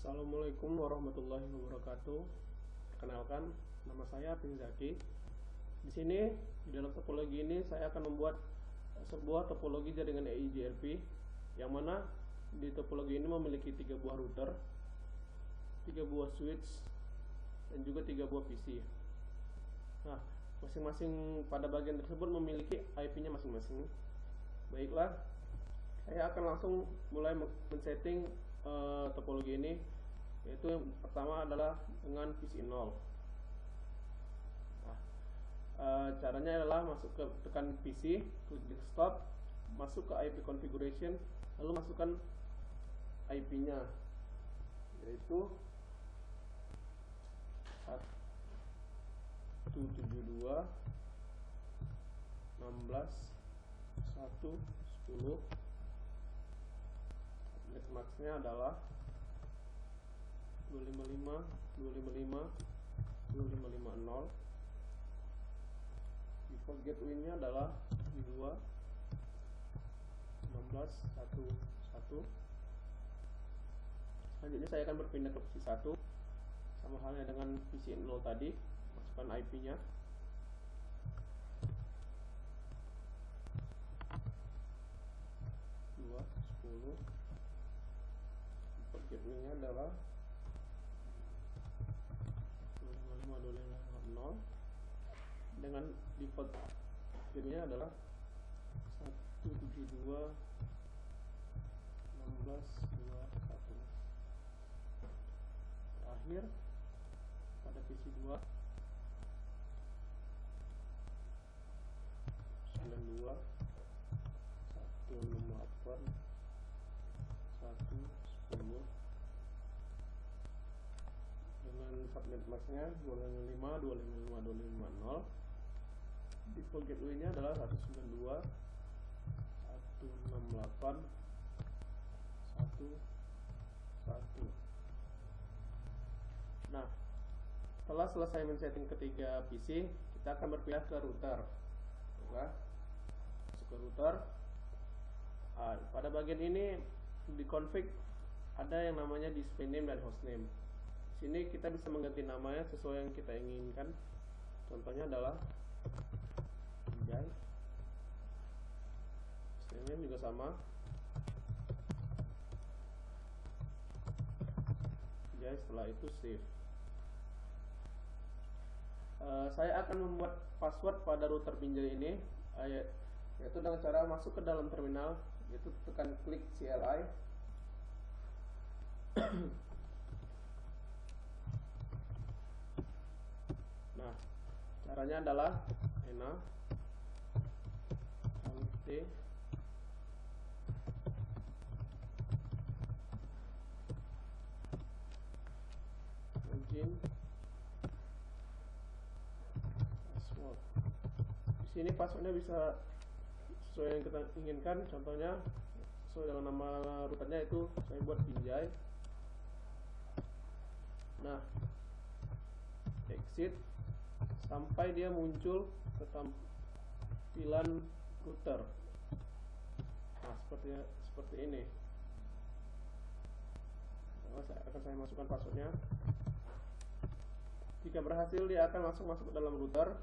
Assalamualaikum warahmatullahi wabarakatuh. Perkenalkan, nama saya Pinzaki. Di sini di dalam topologi ini saya akan membuat sebuah topologi jaringan EIGRP, yang mana di topologi ini memiliki 3 buah router, 3 buah switch, dan juga 3 buah PC. Nah, masing-masing pada bagian tersebut memiliki IP-nya masing-masing. Baiklah, saya akan langsung mulai men-setting topologi ini, yaitu yang pertama adalah dengan PC 0. Nah, caranya adalah masuk ke tekan PC, klik desktop, masuk ke IP configuration, lalu masukkan IP-nya, yaitu 172.16.1.10. Netmasknya adalah 255.255.255.0. Default gateway-nya adalah 2.16.1.1. Selanjutnya saya akan berpindah ke PC 1, sama halnya dengan PC 0 tadi. Masukkan IP-nya. Default gateway-nya adalah 255.255.0 dengan default gateway-nya adalah 172.16.2.1. Terakhir pada PC 2 92.168.1.10 dengan subnet masknya 255.255.255.0. Default gateway-nya adalah 192.168.1.1. Nah, setelah selesai men-setting ketiga PC, kita akan berpindah ke router. Masuk ke router. Pada bagian ini di config ada yang namanya display name dan hostname. Di sini kita bisa mengganti namanya sesuai yang kita inginkan. Contohnya adalah Pinjai. Display name juga sama, Pinjai. Setelah itu save. Saya akan membuat password pada router Pinjai ini, yaitu dengan cara masuk ke dalam terminal, yaitu tekan klik CLI. Nah, caranya adalah ena alt login password. Di sini passwordnya bisa sesuai yang kita inginkan. Contohnya sesuai dengan nama routernya, itu saya buat Pinjai. Nah, exit sampai dia muncul ke tampilan router. Nah, seperti ini. Akan saya masukkan passwordnya. Jika berhasil, dia akan langsung masuk ke dalam router.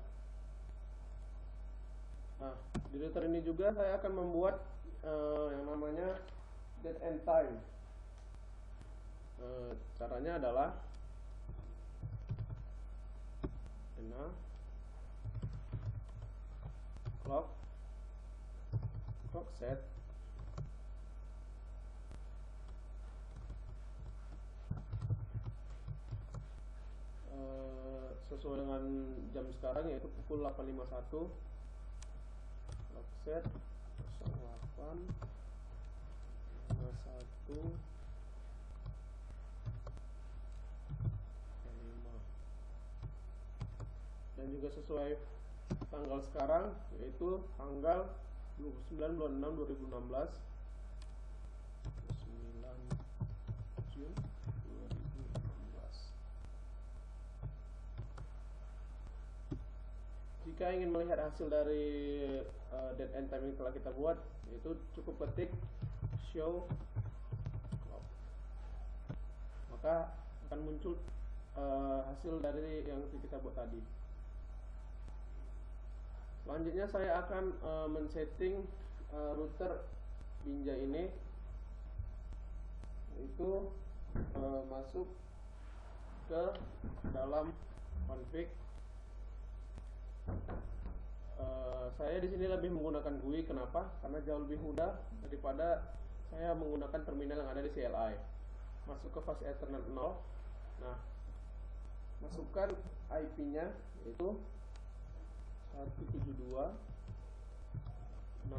Nah, di router ini juga saya akan membuat yang namanya date and time. Caranya adalah ena clock set sesuai dengan jam sekarang, yaitu pukul 8.51. Clock set 08.51.5. Dan juga sesuai tanggal sekarang, yaitu tanggal 29/6/2016, 9 Jun 2016. Jika ingin melihat hasil dari date and time yang telah kita buat, yaitu cukup ketik show clock. maka akan muncul hasil dari yang kita buat tadi. Selanjutnya saya akan men-setting router Binjai ini, yaitu masuk ke dalam config. Saya di sini lebih menggunakan GUI. Kenapa? Karena jauh lebih mudah daripada saya menggunakan terminal yang ada di CLI. Masuk ke fast Ethernet 0. Nah, masukkan IP-nya, yaitu 172.16.1.1.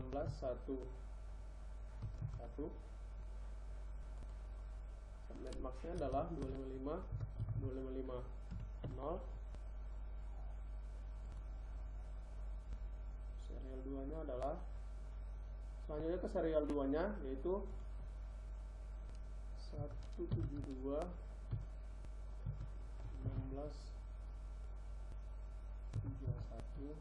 Subnet max-nya adalah 255.255.0. Serial 2-nya adalah, selanjutnya ke serial 2-nya, yaitu 172.16.3.1.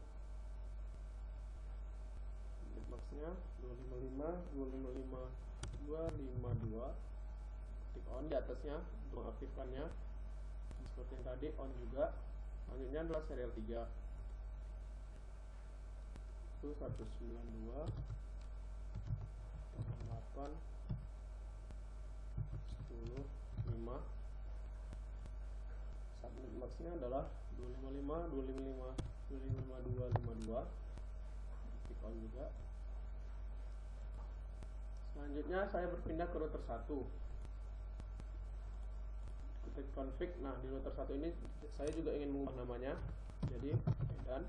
Subnet max-nya 255.255.252. Klik on di atasnya untuk mengaktifkannya. Seperti yang tadi, on juga. Selanjutnya adalah serial 3, itu 192.8.10.5. Subnet max-nya adalah 255.255.252. Klik on juga. Selanjutnya saya berpindah ke router 1. Klik config. Nah, di router 1 ini saya juga ingin mengubah namanya, jadi dan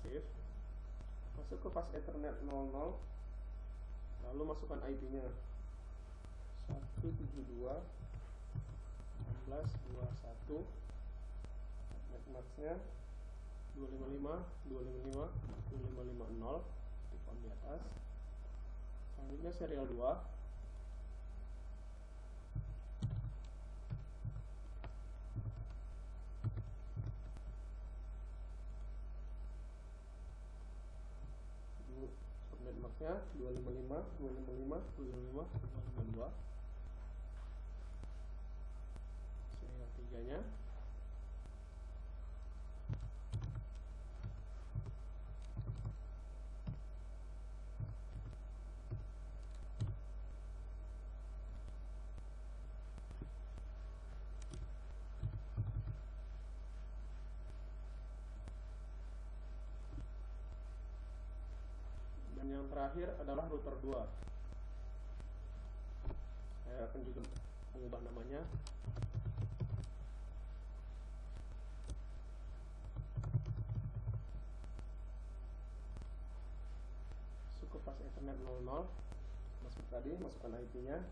save. Masuk ke fast Ethernet 00, lalu masukkan IP-nya 172.16.2.1. Subnet max-nya 255.255.255.0. Klik on di atas. Selanjutnya serial 2. Subnet max-nya 255.255.255.252. Serial 3-nya. Dan yang terakhir adalah router 2. Saya akan juga mengubah namanya. Masuk ke fast Ethernet 00. Masuk tadi, masukkan IP-nya.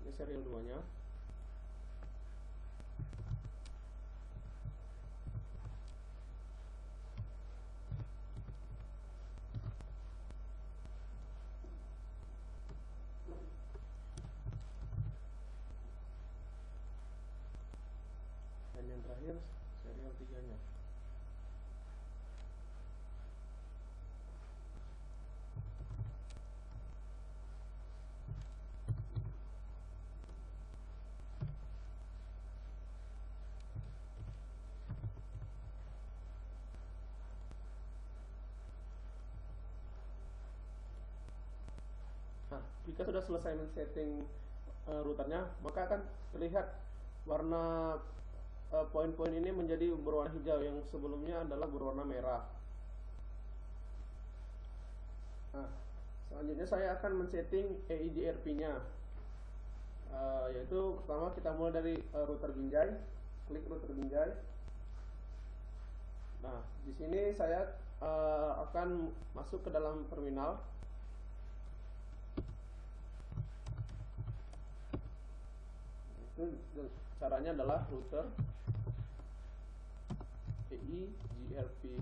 Ini serial 2-nya. Dan yang terakhir serial 3-nya. Nah, jika sudah selesai men-setting routernya, maka akan terlihat warna poin-poin ini menjadi berwarna hijau, yang sebelumnya adalah berwarna merah. Nah, selanjutnya saya akan men-setting EIGRP-nya, yaitu pertama kita mulai dari router Binjai. Klik router Binjai. Nah, di sini saya akan masuk ke dalam terminal. Itu caranya adalah router EIGRP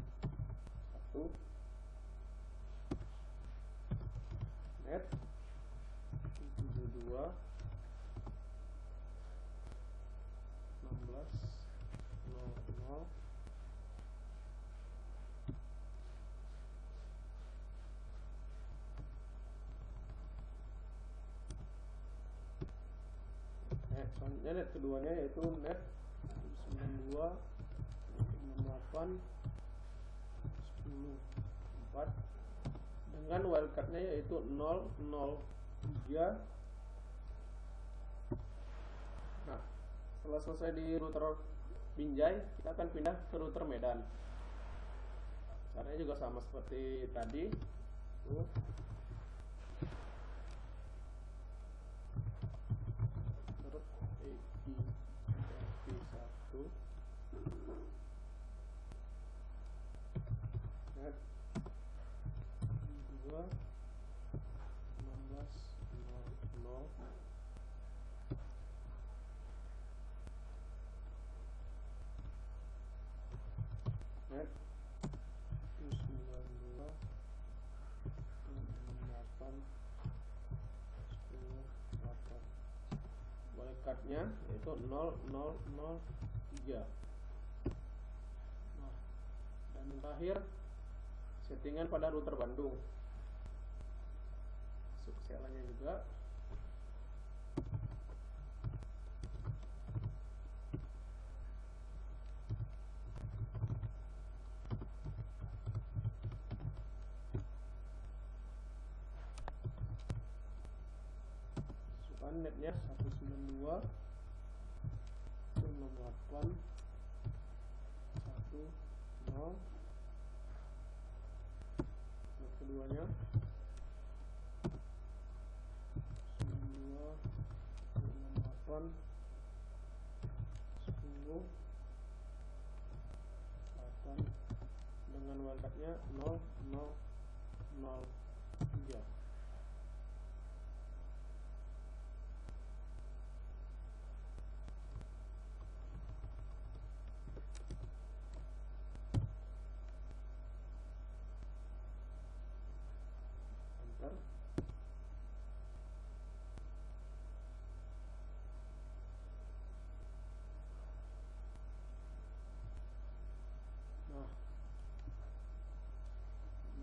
1 net 72 Selanjutnya net keduanya yaitu net 92 68 10 4 dengan wildcardnya yaitu 003. Nah, setelah selesai di router Binjai, kita akan pindah ke router Medan. Caranya juga sama seperti tadi. Net 2 16 00 net 92 68 10 8. Wildcardnya yaitu 0003. Nah, dan yang terakhir settingan pada router Bandung. Masuk CLA-nya juga. Masukkan netnya 192 68 10. Net keduanya 92 68 10 8 dengan wildcardnya 0003. Enter. Nah,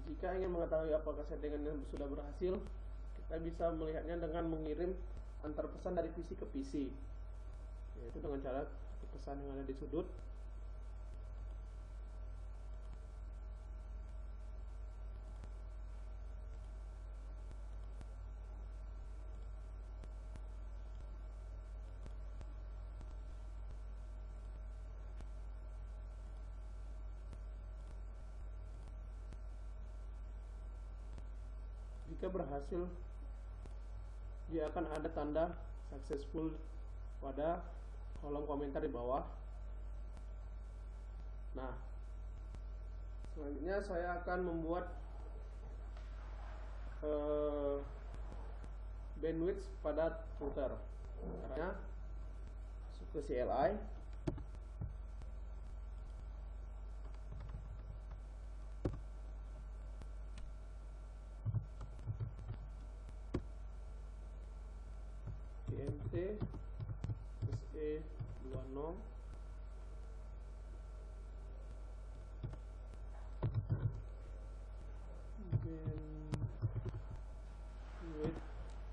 jika ingin mengetahui apakah settingan sudah berhasil, kita bisa melihatnya dengan mengirim antar pesan dari PC ke PC, yaitu dengan cara pesan yang ada di sudut. Jika berhasil, dia akan ada tanda successful pada kolom komentar di bawah. Nah, selanjutnya saya akan membuat bandwidth pada router. Caranya masuk ke CLI, GMT SE20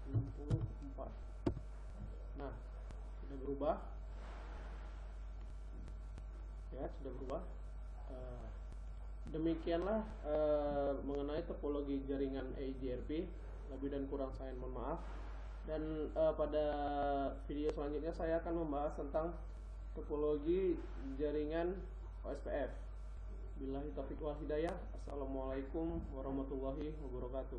bandwidth 64. Nah, sudah berubah ya, sudah berubah. Demikianlah mengenai topologi jaringan EIGRP. Lebih dan kurang saya mohon maaf. Dan pada video selanjutnya saya akan membahas tentang topologi jaringan OSPF. Billahi taufiq wal hidayah. Assalamualaikum warahmatullahi wabarakatuh.